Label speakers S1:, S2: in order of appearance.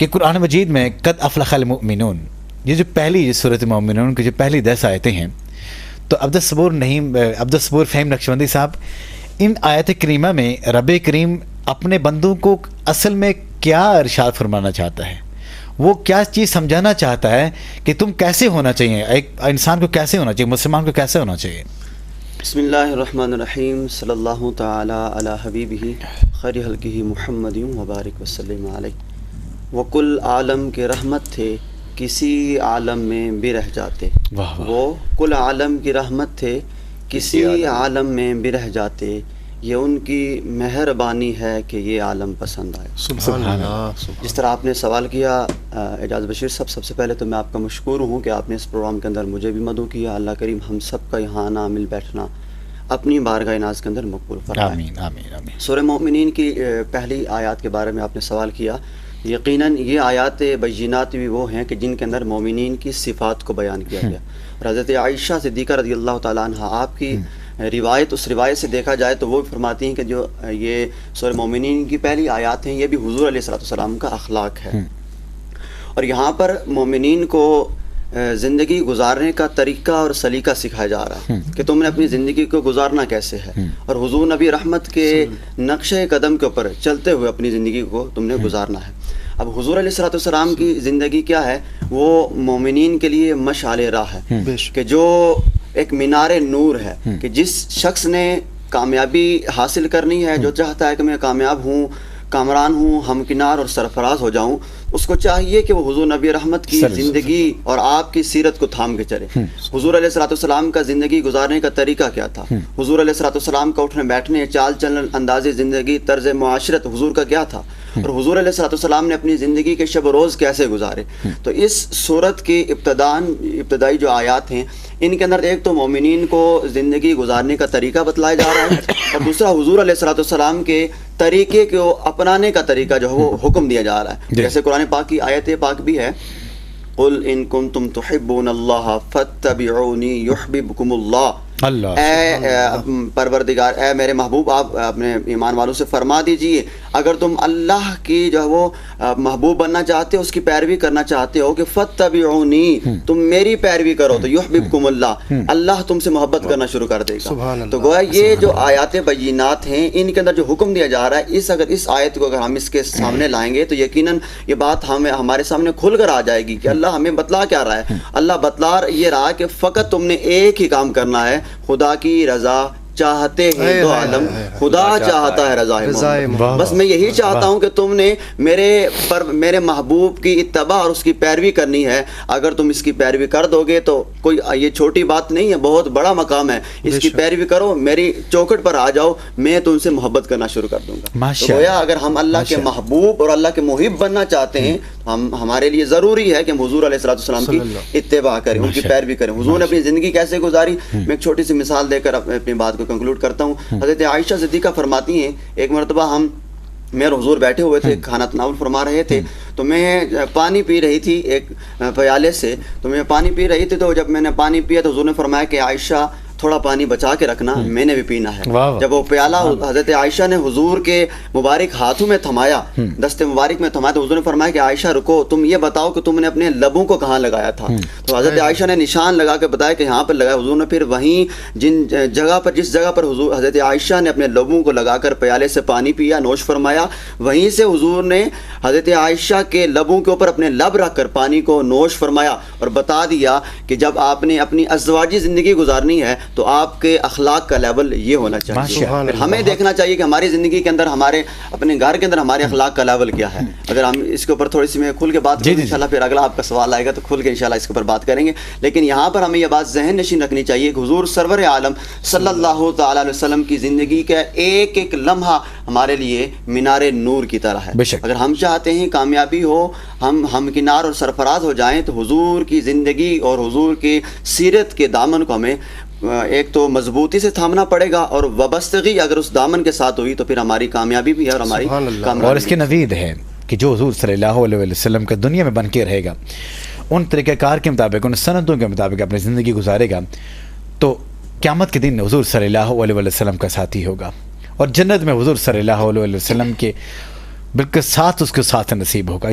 S1: کہ قرآن مجید میں قد افلح المؤمنون، یہ جو پہلی سورۃ مومنون کی جو پہلی 10 آیتیں ہیں، تو عبدالصبور فہیم نقشبندی صاحب، ان آیت کریمہ میں رب کریم اپنے بندوں کو اصل میں کیا ارشاد فرمانا چاہتا ہے؟ وہ کیا چیز سمجھانا چاہتا ہے کہ تم کیسے ہونا چاہیے، ایک انسان کو کیسے ہونا چاہیے، مسلمان کو کیسے ہونا چاہیے؟
S2: بسم اللہ الرحمن الرحیم، صلی اللہ تعالی علی حبیبہ خیر خلقہ محمد وبارک وسلم علیہ۔ وہ کل عالم کے رحمت تھے، کسی عالم میں بھی رہ جاتے۔ وہ کل عالم کی رحمت تھے، کسی عالم میں بھی رہ جاتے، یہ ان کی مہربانی ہے کہ یہ عالم پسند آئے۔
S3: سبحان اللہ۔
S2: جس طرح آپ نے سوال کیا اعجاز بشیر صاحب، سب سے پہلے تو میں آپ کا مشکور ہوں کہ آپ نے اس پروگرام کے اندر مجھے بھی مدعو کیا۔ اللہ کریم ہم سب کا یہاں آنا، مل بیٹھنا اپنی بارگاہ ناز کے اندر مقبول فرمائے۔
S1: آمین آمین آمین۔
S2: سورہ مومنین کی پہلی آیات کے بارے میں آپ نے سوال کیا۔ یقیناً یہ آیات بینات بھی وہ ہیں کہ جن کے اندر مومنین کی صفات کو بیان کیا گیا۔ اور حضرت عائشہ صدیقہ رضی اللہ تعالیٰ عنہ، آپ کی روایت، اس روایت سے دیکھا جائے تو وہ فرماتی ہیں کہ جو یہ سورہ مومنین کی پہلی آیات ہیں، یہ بھی حضور علیہ السلام کا اخلاق ہے۔ اور یہاں پر مومنین کو زندگی گزارنے کا طریقہ اور سلیقہ سکھایا جا رہا ہے کہ تم نے اپنی زندگی کو گزارنا کیسے ہے، اور حضور نبی رحمت کے نقش قدم کے اوپر چلتے ہوئے اپنی زندگی کو تم نے گزارنا ہے۔ اب حضور علیہ السلام کی زندگی کیا ہے؟ وہ مومنین کے لیے مشعل راہ ہے، کہ جو ایک مینار نور ہے، کہ جس شخص نے کامیابی حاصل کرنی ہے، جو چاہتا ہے کہ میں کامیاب ہوں، کامران ہوں، ہمکنار اور سرفراز ہو جاؤں، اس کو چاہیے کہ وہ حضور نبی رحمت کی زندگی اور آپ کی سیرت کو تھام کے چلے۔ حضور علیہ السلام کا زندگی گزارنے کا طریقہ کیا تھا؟ حضور علیہ السلام کا اٹھنے بیٹھنے، چال چلن، انداز زندگی، طرز معاشرت حضور کا کیا تھا؟ اور حضور علیہ السلام نے اپنی زندگی کے شب و روز کیسے گزارے؟ تو اس صورت کی ابتدائی جو آیات ہیں، ان کے اندر ایک تو مومنین کو زندگی گزارنے کا طریقہ بتلایا جا رہا ہے، اور دوسرا حضور علیہ السلام کے طریقے کو اپنانے کا طریقہ جو ہے وہ حکم دیا جا رہا ہے۔ جیسے قرآن پاک کی آیت پاک بھی ہے، قل ان کنتم تحبون اللہ فاتبعونی یحببکم اللہ۔ اے پروردگار، اے میرے محبوب، آپ اپنے ایمان والوں سے فرما دیجئے اگر تم اللہ کی جو ہے وہ محبوب بننا چاہتے ہو، اس کی پیروی کرنا چاہتے ہو، کہ فاتبعونی، تم میری پیروی کرو تو یحببکم اللہ، اللہ تم سے محبت کرنا شروع کر دے گا۔ تو گویا یہ جو آیات بینات ہیں، ان کے اندر جو حکم دیا جا رہا ہے، اگر اس آیت کو اگر ہم اس کے سامنے لائیں گے تو یقیناً یہ بات ہمارے سامنے کھل کر آ جائے گی کہ اللہ ہمیں بتلا کیا رہا ہے۔ اللہ بتلا یہ رہا کہ فقط تم نے ایک ہی کام کرنا ہے، خدا کی رضا چاہتے ہیں دو عالم، خدا چاہتا ہے رضا محمد۔ بس میں یہی چاہتا ہوں کہ تم نے میرے محبوب کی اتباع اور اس کی پیروی کرنی ہے۔ اگر تم اس کی پیروی کر دو گے تو کوئی یہ چھوٹی بات نہیں ہے، بہت بڑا مقام ہے۔ اس کی پیروی کرو، میری چوکھٹ پر آ جاؤ، میں تم سے محبت کرنا شروع کر دوں گا۔ تو گویا اگر ہم اللہ کے محبوب اور اللہ کے محب بننا چاہتے ہیں، ہمارے لیے ضروری ہے کہ ہم حضور علیہ السلام کی اتباع کریں، ان کی پیروی کریں۔ حضور نے اپنی زندگی کیسے گزاری، میں ایک چھوٹی سی مثال دے کر اپنی بات کو کنکلوڈ کرتا ہوں۔ حضرت عائشہ صدیقہ فرماتی ہیں، ایک مرتبہ میں اور حضور بیٹھے ہوئے تھے، کھانا تناول فرما رہے تھے، تو میں پانی پی رہی تھی ایک پیالے سے، تو میں پانی پی رہی تھی، تو جب میں نے پانی پیا تو حضور نے فرمایا کہ عائشہ تھوڑا پانی بچا کے رکھنا، میں نے بھی پینا ہے۔ جب وہ پیالہ حضرت عائشہ نے حضور کے مبارک ہاتھوں میں تھمایا، دست مبارک میں تھمایا، تو حضور نے فرمایا کہ عائشہ رکو، تم یہ بتاؤ کہ تم نے اپنے لبوں کو کہاں لگایا تھا؟ تو حضرت عائشہ نے نشان لگا کے بتایا کہ یہاں پر لگایا۔ حضور نے پھر وہیں جس جگہ پر حضرت عائشہ نے اپنے لبوں کو لگا کر پیالے سے پانی پیا، نوش فرمایا، وہیں سے حضور نے حضرت عائشہ کے لبوں کے اوپر اپنے لب رکھ کر پانی کو نوش فرمایا اور بتا دیا کہ جب آپ نے اپنی ازواجی زندگی گزارنی ہے تو آپ کے اخلاق کا لیول یہ ہونا چاہیے۔ پھر ہمیں دیکھنا چاہیے کہ ہماری زندگی کے اندر، ہمارے اپنے گھر کے اندر ہمارے اخلاق کا لیول کیا ہے۔ اگر ہم اس کے اوپر تھوڑی سی میں کھل کے بات کروں انشاءاللہ، پھر اگلا آپ کا سوال آئے گا تو کھل کے انشاءاللہ اس کے اوپر بات کریں گے۔ لیکن یہاں پر ہمیں یہ بات ذہن نشین رکھنی چاہیے کہ حضور سرور عالم صلی اللہ تعالیٰ علیہ وسلم کی زندگی کا ایک ایک لمحہ ہمارے لیے مینار نور کی طرح ہے۔ اگر ہم چاہتے ہیں کامیابی ہو، ہم ہمکنار اور سرفراز ہو جائیں، تو حضور کی زندگی اور حضور کی سیرت کے دامن کو ہمیں ایک تو مضبوطی سے تھامنا پڑے گا، اور وابستگی اگر اس دامن کے ساتھ ہوئی تو پھر ہماری کامیابی بھی ہے اور ہماری کامیابی۔
S1: اور اس کی نوید ہے کہ جو حضور صلی اللہ علیہ وسلم کا دنیا میں بن کے رہے گا، ان طریقہ کار کے مطابق، ان سنتوں کے مطابق اپنی زندگی گزارے گا، تو قیامت کے دن حضور صلی اللہ علیہ وسلم کا ساتھی ہوگا، اور جنت میں حضور صلی اللہ علیہ وسلم کے بالکل ساتھ اس کے ساتھ نصیب ہوگا۔